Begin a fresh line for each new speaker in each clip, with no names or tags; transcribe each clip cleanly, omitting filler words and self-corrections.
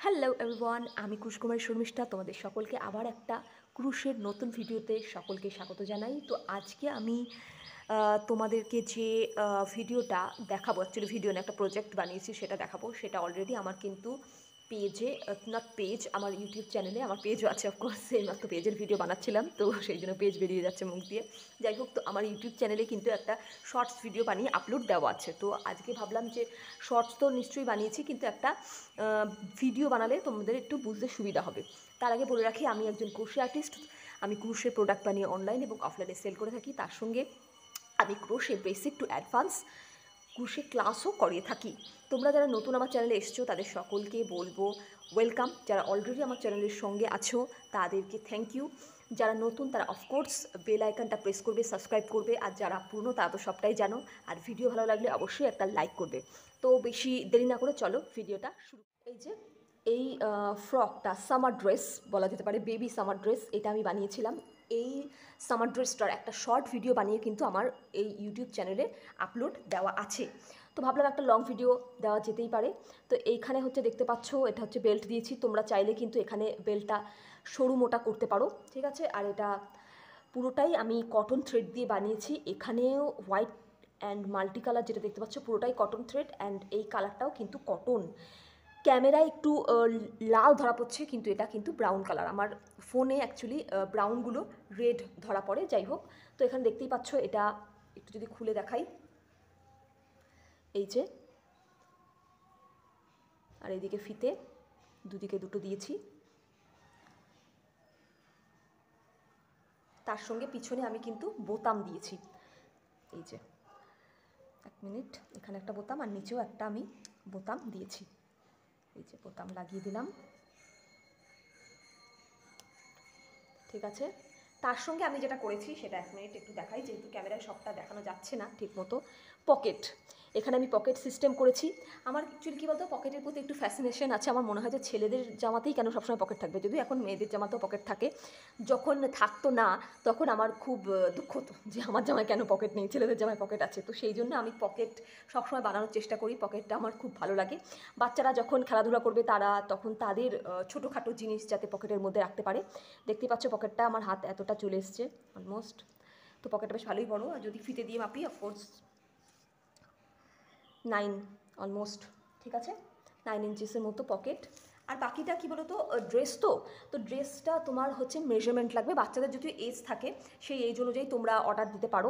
Hello everyone, আমি কুশকুমারী শর্মিষ্ঠা তোমাদের সকলকে আবার একটা ক্রুশের নতুন ভিডিওতে সকলকে স্বাগত জানাই। তো আজকে আমি তোমাদেরকে যে ভিডিওটা দেখাবো, অ্যাকচুয়ালি ভিডিও না, একটা প্রজেক্ট বানিয়েছি সেটা দেখাবো। সেটা অলরেডি আমার কিন্তু পেজে, নট পেজ, আমার ইউটিউব চ্যানেলে, আমার পেজও আছে অফকোর্স, এইমাত্র পেজের ভিডিও বানাচ্ছিলাম তো সেই জন্য পেজ বেরিয়ে যাচ্ছে মুখ দিয়ে। যাই হোক, তো আমার ইউটিউব চ্যানেলে কিন্তু একটা শর্টস ভিডিও বানিয়ে আপলোড দেওয়া আছে। তো আজকে ভাবলাম যে শর্টস তো নিশ্চয়ই বানিয়েছি, কিন্তু একটা ভিডিও বানালে তোমাদের একটু বুঝতে সুবিধা হবে। তার আগে বলে রাখি, আমি একজন ক্রোশে আর্টিস্ট। আমি ক্রোশের প্রোডাক্ট বানিয়ে অনলাইন এবং অফলাইনে সেল করে থাকি। তার সঙ্গে আমি crochet basic to advance crochet ক্লাসও করিয়ে থাকি। তোমরা যারা নতুন আমার চ্যানেলে এসছো তাদের সকলকে বলবো ওয়েলকাম। যারা অলরেডি আমার চ্যানেলের সঙ্গে আছো তাদেরকে থ্যাংক ইউ। যারা নতুন তারা অফকোর্স বেল আইকনটা প্রেস করবে, সাবস্ক্রাইব করবে। আর যারা পুরনো তারা তো সবটাই জানো। আর ভিডিও ভালো লাগলে অবশ্যই একটা লাইক করবে। তো বেশি দেরি না করে চলো ভিডিওটা শুরু। এই যে এই ফ্রকটা, সামার ড্রেস বলা যেতে পারে, বেবি সামার ড্রেস, এটা আমি বানিয়েছিলাম। এই সামার ড্রেসটার একটা শর্ট ভিডিও বানিয়ে কিন্তু আমার এই ইউটিউব চ্যানেলে আপলোড দেওয়া আছে। তো ভাবলাম একটা লং ভিডিও দেওয়া যেতেই পারে। তো এইখানে হচ্ছে দেখতে পাচ্ছ, এটা হচ্ছে বেল্ট দিয়েছি। তোমরা চাইলে কিন্তু এখানে বেল্টটা সরু মোটা করতে পারো, ঠিক আছে। আর এটা পুরোটাই আমি কটন থ্রেড দিয়ে বানিয়েছি। এখানেও হোয়াইট অ্যান্ড মাল্টি কালার যেটা দেখতে পাচ্ছ পুরোটাই কটন থ্রেড, অ্যান্ড এই কালারটাও কিন্তু কটন। ক্যামেরায় একটু লাল ধরা পড়ছে, কিন্তু এটা কিন্তু ব্রাউন কালার। আমার ফোনে অ্যাকচুয়ালি ব্রাউনগুলো রেড ধরা পড়ে। যাই হোক, তো এখানে দেখতেই পাচ্ছ, এটা একটু যদি খুলে দেখাই, এই যে, আর এইদিকে ফিতে দুদিকে দুটো দিয়েছি। তার সঙ্গে পিছনে আমি কিন্তু বোতাম দিয়েছি। এই যে, এক মিনিট, এখানে একটা বোতাম আর নিচেও একটা আমি বোতাম দিয়েছি। এই যে বোতাম লাগিয়ে দিলাম, ঠিক আছে। তার সঙ্গে আমি যেটা করেছি সেটা এক মিনিট একটু দেখাই, যেহেতু ক্যামেরায় সবটা দেখানো যাচ্ছে না ঠিক মতো। পকেট, এখানে আমি পকেট সিস্টেম করেছি। আমার অ্যাকচুয়ালি কী বলতো, পকেটের প্রতি একটু ফ্যাসিনেশন আছে। আমার মনে হয় যে ছেলেদের জামাতেই কেন সবসময় পকেট থাকবে, যদিও এখন মেয়েদের জামাতেও পকেট থাকে। যখন থাকতো না তখন আমার খুব দুঃখ হতো যে আমার জামায় কেন পকেট নেই, ছেলেদের জামায় পকেট আছে। তো সেই জন্য আমি পকেট সবসময় বানানোর চেষ্টা করি। পকেটটা আমার খুব ভালো লাগে। বাচ্চারা যখন খেলাধুলা করবে তারা তখন তাদের ছোটোখাটো জিনিস যাতে পকেটের মধ্যে রাখতে পারে। দেখতেই পাচ্ছ পকেটটা আমার হাত এতটা চলে এসছে অলমোস্ট। তো পকেটটা বেশ ভালোই বড়। আর যদি ফিতে দিয়ে মাপি, অফকোর্স 9 অলমোস্ট, ঠিক আছে, 9 ইঞ্চিসের মতো পকেট। আর বাকিটা কী বলো তো, ড্রেস তো ড্রেসটা তোমার হচ্ছে মেজারমেন্ট লাগবে। বাচ্চাদের যদি এজ থাকে সেই এজ অনুযায়ী তোমরা অর্ডার দিতে পারো।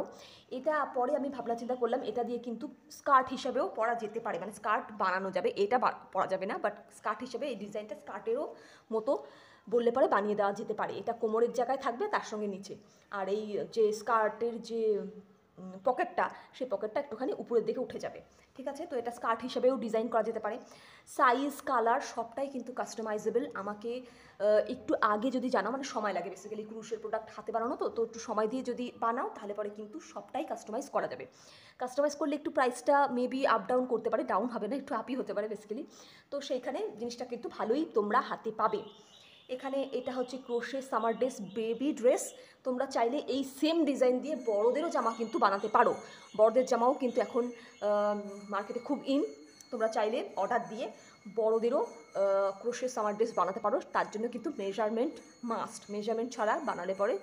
এটা পরে আমি ভাবনা চিন্তা করলাম, এটা দিয়ে কিন্তু স্কার্ট হিসাবেও পরা যেতে পারে, মানে স্কার্ট বানানো যাবে। এটা পরা যাবে না, বাট স্কার্ট হিসাবে এই ডিজাইনটা স্কার্টেরও মতো বললে পরে বানিয়ে দেওয়া যেতে পারে। এটা কোমরের জায়গায় থাকবে, তার সঙ্গে নিচে। আর এই যে স্কার্টের যে পকেটটা, সেই পকেটটা একটুখানি উপরের দিকে উঠে যাবে, ঠিক আছে। তো এটা স্কার্ট হিসেবেও ডিজাইন করা যেতে পারে। সাইজ, কালার সবটাই কিন্তু কাস্টমাইজেবল। আমাকে একটু আগে যদি জানাও, মানে সময় লাগে বেসিক্যালি ক্রুশের প্রোডাক্ট হাতে বানানো, তো একটু সময় দিয়ে যদি বানাও তাহলে পরে কিন্তু সবটাই কাস্টমাইজ করা যাবে। কাস্টমাইজ করলে একটু প্রাইসটা মেবি আপ ডাউন করতে পারে, ডাউন হবে না, একটু আপই হতে পারে বেসিক্যালি। তো সেইখানে জিনিসটা কিন্তু ভালোই তোমরা হাতে পাবে। এখানে এটা হচ্ছে crochet summer dress, baby dress. তোমরা চাইলে এই সেম ডিজাইন দিয়ে বড়োদেরও জামা কিন্তু বানাতে পারো। বড়দের জামাও কিন্তু এখন মার্কেটে খুব ইন। তোমরা চাইলে অর্ডার দিয়ে বড়োদেরও ক্রোশে সামার ড্রেস বানাতে পারো। তার জন্য কিন্তু মেজারমেন্ট মাস্ট। মেজারমেন্ট ছাড়া বানালে পরে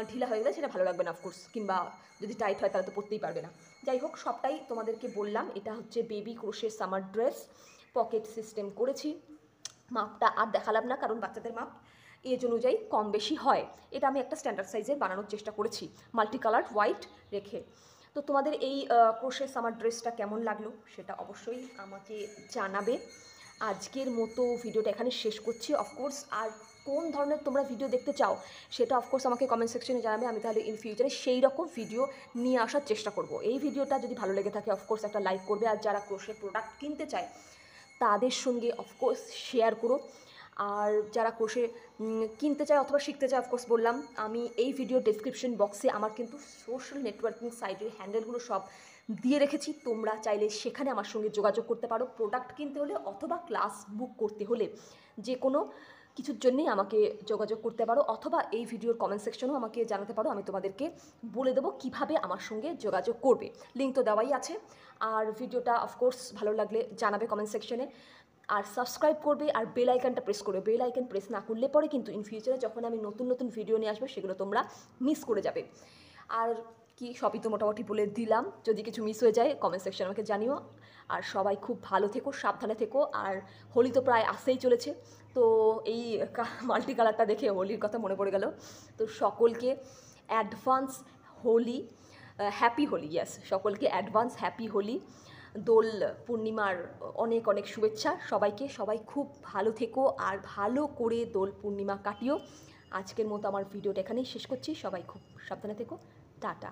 ঢিলা হয়ে গেলে সেটা ভালো লাগবে না অফকোর্স, কিংবা যদি টাইট হয় তাহলে তো পরতেই পারবে না। যাই হোক, সবটাই তোমাদেরকে বললাম। এটা হচ্ছে baby crochet summer dress, pocket system করেছি। মাপটা আর দেখালাম না, কারণ বাচ্চাদের মাপ এজ অনুযায়ী কম বেশি হয়। এটা আমি একটা স্ট্যান্ডার্ড সাইজের বানানোর চেষ্টা করেছি, মাল্টি কালার হোয়াইট রেখে। তো তোমাদের এই ক্রোশে সামার ড্রেসটা কেমন লাগলো সেটা অবশ্যই আমাকে জানাবে। আজকের মতো ভিডিওটা এখানে শেষ করছি। অফকোর্স আর কোন ধরনের তোমরা ভিডিও দেখতে চাও সেটা অফকোর্স আমাকে কমেন্ট সেকশনে জানাবে। আমি তাহলে ইন ফিউচারে সেই রকম ভিডিও নিয়ে আসার চেষ্টা করব। এই ভিডিওটা যদি ভালো লেগে থাকে অফকোর্স একটা লাইক করবে। আর যারা ক্রোশের প্রোডাক্ট কিনতে চায় তাদের সঙ্গে অফকোর্স শেয়ার করো। আর যারা ক্রোশে কিনতে চায় অথবা শিখতে চায়, অফকোর্স বললাম আমি এই ভিডিও ডেসক্রিপশন বক্সে আমার কিন্তু সোশ্যাল নেটওয়ার্কিং সাইটের হ্যান্ডেলগুলো সব দিয়ে রেখেছি। তোমরা চাইলে সেখানে আমার সঙ্গে যোগাযোগ করতে পারো প্রোডাক্ট কিনতে হলে অথবা ক্লাস বুক করতে হলে। যে কোনো কিছুর জন্যেই আমাকে যোগাযোগ করতে পারো, অথবা এই ভিডিওর কমেন্ট সেকশনেও আমাকে জানাতে পারো। আমি তোমাদেরকে বলে দেবো কীভাবে আমার সঙ্গে যোগাযোগ করবে। লিঙ্ক তো দেওয়াই আছে। আর ভিডিওটা অফকোর্স ভালো লাগলে জানাবে কমেন্ট সেকশনে। আর সাবস্ক্রাইব করবে আর বেল আইকনটা প্রেস করবে। বেল আইকন প্রেস না করলে পরে কিন্তু ইন ফিউচারে যখন আমি নতুন নতুন ভিডিও নিয়ে আসবো সেগুলো তোমরা মিস করে যাবে। আর কি সবই তো মোটামুটি বলে দিলাম, যদি কিছু মিস হয়ে যায় কমেন্ট সেকশনে আমাকে জানিও। আর সবাই খুব ভালো থেকো, সাবধানে থেকো। আর হোলি তো প্রায় আসতেই চলেছে, তো এই মাল্টি কালারটা দেখে হোলির কথা মনে পড়ে গেল। তো সকলকে অ্যাডভান্স হোলি, হ্যাপি হোলি, ইয়াস, সকলকে অ্যাডভান্স হ্যাপি হোলি, দোল পূর্ণিমার অনেক অনেক শুভেচ্ছা সবাইকে। সবাই খুব ভালো থেকো আর ভালো করে দোল পূর্ণিমা কাটিও। আজকের মতো আমার ভিডিওটা এখানেই শেষ করছি। সবাই খুব সাবধানে থেকো। টাটা।